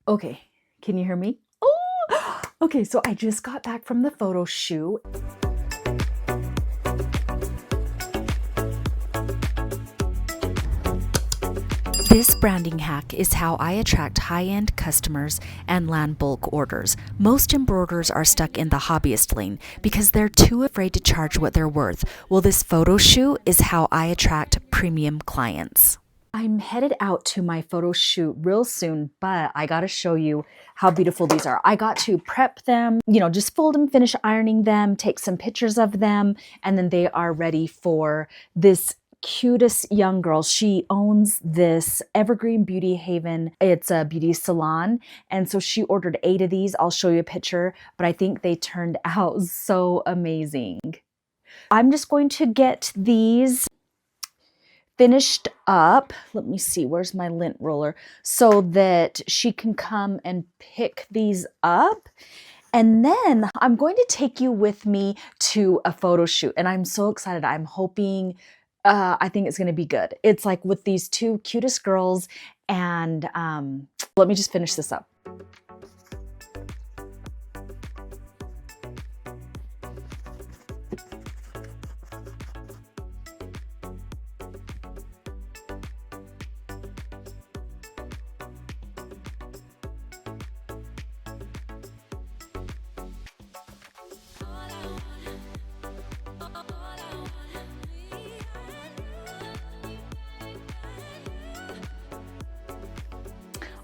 Okay, can you hear me? Oh, okay, so I just got back from the photo shoot. This branding hack is how I attract high-end customers and land bulk orders. Most embroiderers are stuck in the hobbyist lane because they're too afraid to charge what they're worth. Well, this photo shoot is how I attract premium clients. I'm headed out to my photo shoot real soon, but I gotta show you how beautiful these are. I got to prep them, just fold them, finish ironing them, take some pictures of them, and then they are ready for this cutest young girl. She owns this Evergreen Beauty Haven. It's a beauty salon. And so she ordered 8 of these. I'll show you a picture, but I think they turned out so amazing. I'm just going to get these finished up. Let me see, where's my lint roller? So that she can come and pick these up. And then I'm going to take you with me to a photo shoot. And I'm so excited. I'm hoping, I think it's going to be good. It's like with these 2 cutest girls. And let me just finish this up.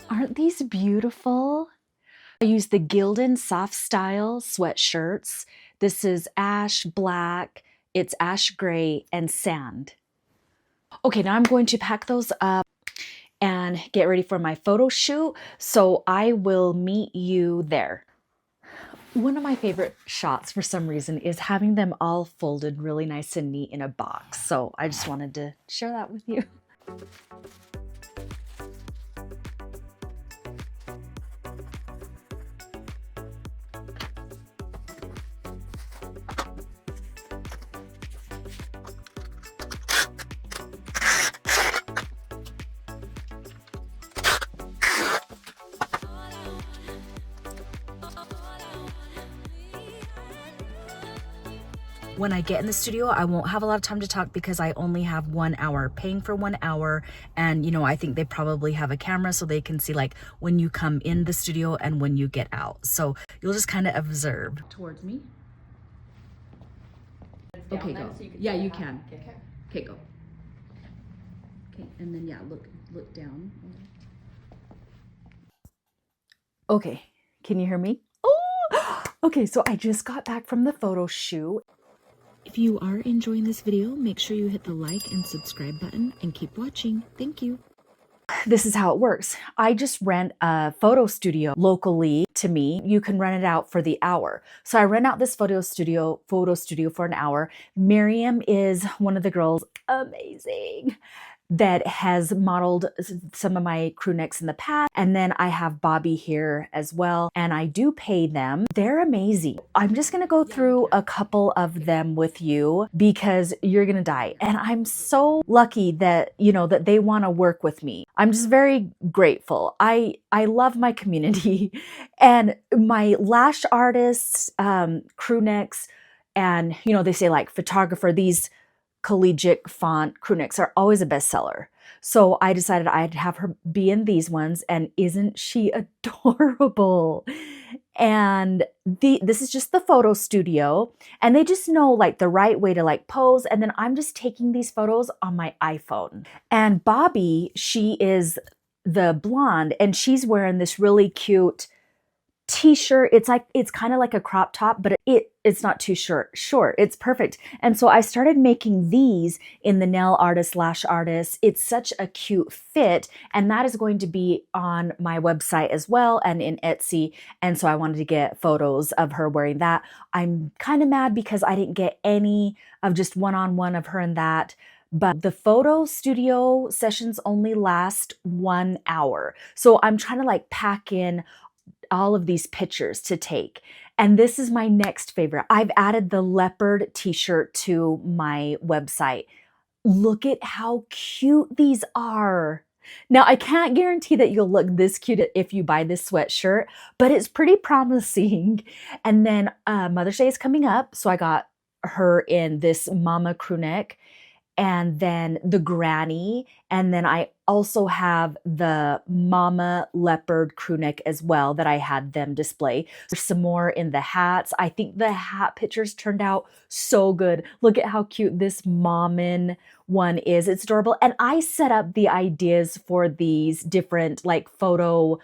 Aren't these beautiful? I use the Gildan Soft Style sweatshirts. This is ash black, it's ash gray, and sand. Okay, now I'm going to pack those up and get ready for my photo shoot. So I will meet you there. One of my favorite shots for some reason is having them all folded really nice and neat in a box. So I just wanted to share that with you. When I get in the studio, I won't have a lot of time to talk because I only have 1 hour, paying for 1 hour. And, I think they probably have a camera so they can see like when you come in the studio and when you get out. So you'll just kind of observe. Towards me. Okay, go. So you can. Okay, go. Okay, and then look down. Okay, can you hear me? Oh, okay, so I just got back from the photo shoot. If you are enjoying this video, make sure you hit the like and subscribe button and keep watching. Thank you. This is how it works. I just rent a photo studio locally to me. You can rent it out for the hour. So I rent out this photo studio for an hour. Miriam is one of the girls, amazing, that has modeled some of my crew necks in the past. And then I have Bobby here as well. And I do pay them. They're amazing. I'm just going to go through a couple of them with you because you're going to die. And I'm so lucky that, that they want to work with me. I'm just very grateful. I love my community and my lash artists, crew necks, and, they say like photographer, these collegiate font crew necks are always a bestseller. So I decided I'd have her be in these ones, and isn't she adorable? And this is just the photo studio, and they just know like the right way to like pose, and then I'm just taking these photos on my iPhone. And Bobby, she is the blonde, and she's wearing this really cute t-shirt. It's kind of like a crop top, but it's not too short. It's perfect. And so I started making these in the nail artist, lash artist. It's such a cute fit, and that is going to be on my website as well and in Etsy. And so I wanted to get photos of her wearing that. I'm kind of mad because I didn't get any of just one-on-one of her in that. But the photo studio sessions only last 1 hour. So I'm trying to like pack in all of these pictures to take. And this is my next favorite. I've added the leopard t-shirt to my website. Look at how cute these are. Now, I can't guarantee that you'll look this cute if you buy this sweatshirt, but it's pretty promising. And then Mother's Day is coming up, so I got her in this mama crew neck and then the granny, and then I also have the mama leopard crew neck as well that I had them display. There's some more in the hats. I think the hat pictures turned out so good. Look at how cute this mommin one is. It's adorable. And I set up the ideas for these different like photo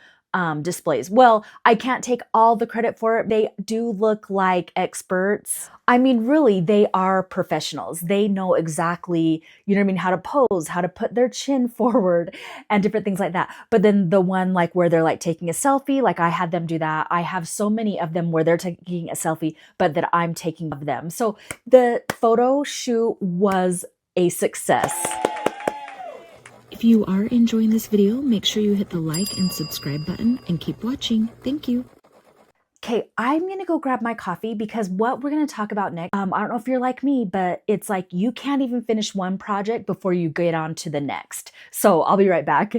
displays. Well, I can't take all the credit for it. They do look like experts. I mean, really, they are professionals. They know exactly, you know what I mean, how to pose, how to put their chin forward and different things like that. But then the one like where they're like taking a selfie, like I had them do that. I have so many of them where they're taking a selfie, but that I'm taking of them. So the photo shoot was a success. If you are enjoying this video, make sure you hit the like and subscribe button and keep watching. Thank you. Okay, I'm gonna go grab my coffee because what we're gonna talk about next, I don't know if you're like me, but it's like you can't even finish one project before you get on to the next. So I'll be right back.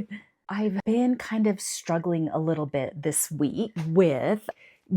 I've been kind of struggling a little bit this week with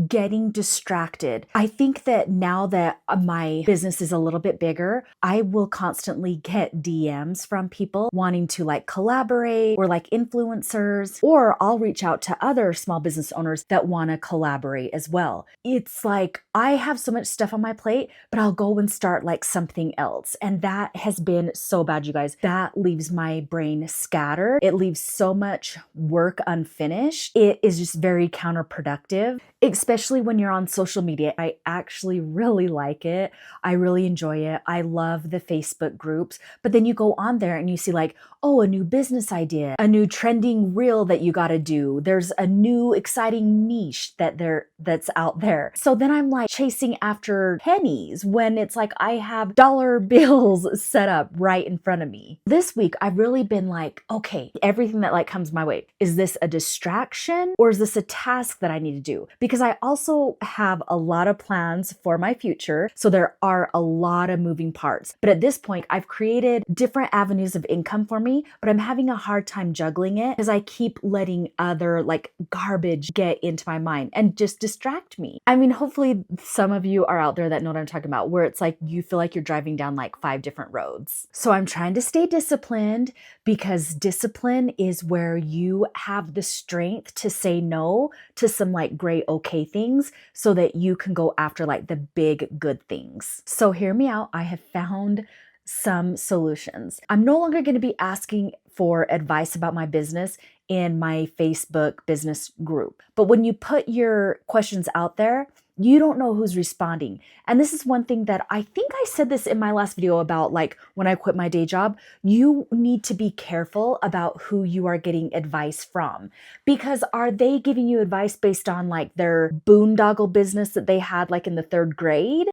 getting distracted. I think that now that my business is a little bit bigger, I will constantly get DMs from people wanting to like collaborate or like influencers, or I'll reach out to other small business owners that want to collaborate as well. It's like I have so much stuff on my plate, but I'll go and start like something else. And that has been so bad, you guys. That leaves my brain scattered. It leaves so much work unfinished. It is just very counterproductive, especially when you're on social media. I actually really like it. I really enjoy it. I love the Facebook groups, but then you go on there and you see like, oh, a new business idea, a new trending reel that you got to do. There's a new exciting niche that's out there. So then I'm like chasing after pennies when it's like I have dollar bills set up right in front of me. This week, I've really been like, okay, everything that like comes my way, is this a distraction or is this a task that I need to do? Because I also have a lot of plans for my future. So there are a lot of moving parts. But at this point, I've created different avenues of income for me, but I'm having a hard time juggling it because I keep letting other like garbage get into my mind and just distract me. I mean, hopefully some of you are out there that know what I'm talking about, where it's like you feel like you're driving down like 5 different roads. So I'm trying to stay disciplined because discipline is where you have the strength to say no to some like great okay things so that you can go after like the big good things. So hear me out. I have found some solutions. I'm no longer going to be asking for advice about my business in my Facebook business group. But when you put your questions out there, you don't know who's responding. And this is one thing that I think I said this in my last video about like when I quit my day job. You need to be careful about who you are getting advice from, because are they giving you advice based on like their boondoggle business that they had like in the 3rd grade?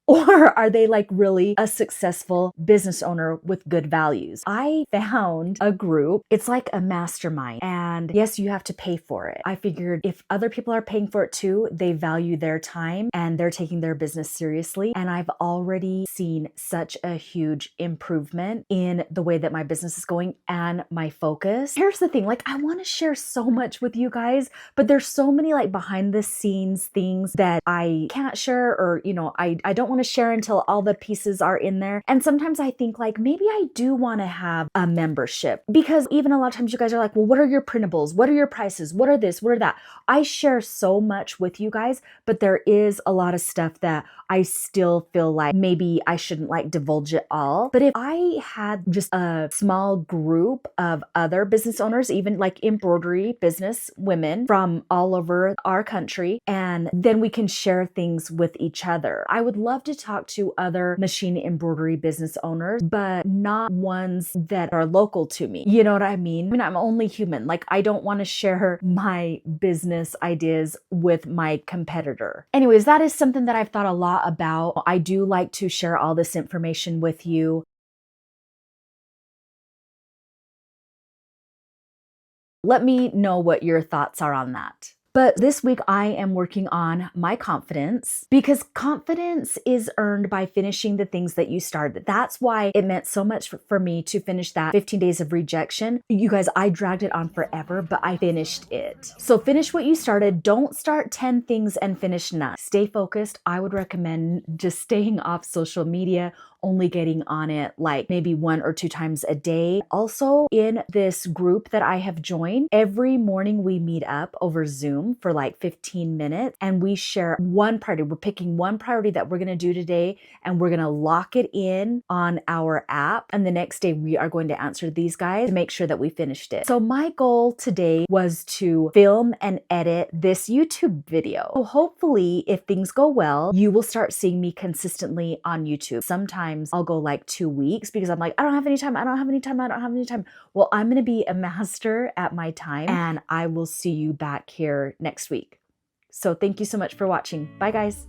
Or are they like really a successful business owner with good values? I found a group. It's like a mastermind. And yes, you have to pay for it. I figured if other people are paying for it too, they value their time and they're taking their business seriously. And I've already seen such a huge improvement in the way that my business is going and my focus. Here's the thing, like I want to share so much with you guys, but there's so many like behind the scenes things that I can't share, or, you know, I don't want to share until all the pieces are in there. And sometimes I think like maybe I do want to have a membership, because even a lot of times you guys are like, well, what are your printables? What are your prices? What are this? What are that? I share so much with you guys, but there is a lot of stuff that I still feel like maybe I shouldn't like divulge it all. But if I had just a small group of other business owners, even like embroidery business women from all over our country, and then we can share things with each other. I would love to talk to other machine embroidery business owners, but not ones that are local to me. You know what I mean? I mean, I'm only human. Like I don't want to share my business ideas with my competitor. Anyways, that is something that I've thought a lot about. I do like to share all this information with you. Let me know what your thoughts are on that. But this week I am working on my confidence, because confidence is earned by finishing the things that you started. That's why it meant so much for me to finish that 15 days of rejection. You guys, I dragged it on forever, but I finished it. So finish what you started. Don't start 10 things and finish none. Stay focused. I would recommend just staying off social media, only getting on it like maybe 1 or 2 times a day. Also, in this group that I have joined, every morning we meet up over Zoom for like 15 minutes and we share one priority. We're picking one priority that we're going to do today and we're going to lock it in on our app. And the next day we are going to answer these guys to make sure that we finished it. So my goal today was to film and edit this YouTube video. So hopefully, if things go well, you will start seeing me consistently on YouTube. Sometimes I'll go like 2 weeks because I'm like, I don't have any time. I don't have any time. I don't have any time. Well, I'm going to be a master at my time and I will see you back here next week. So thank you so much for watching. Bye, guys.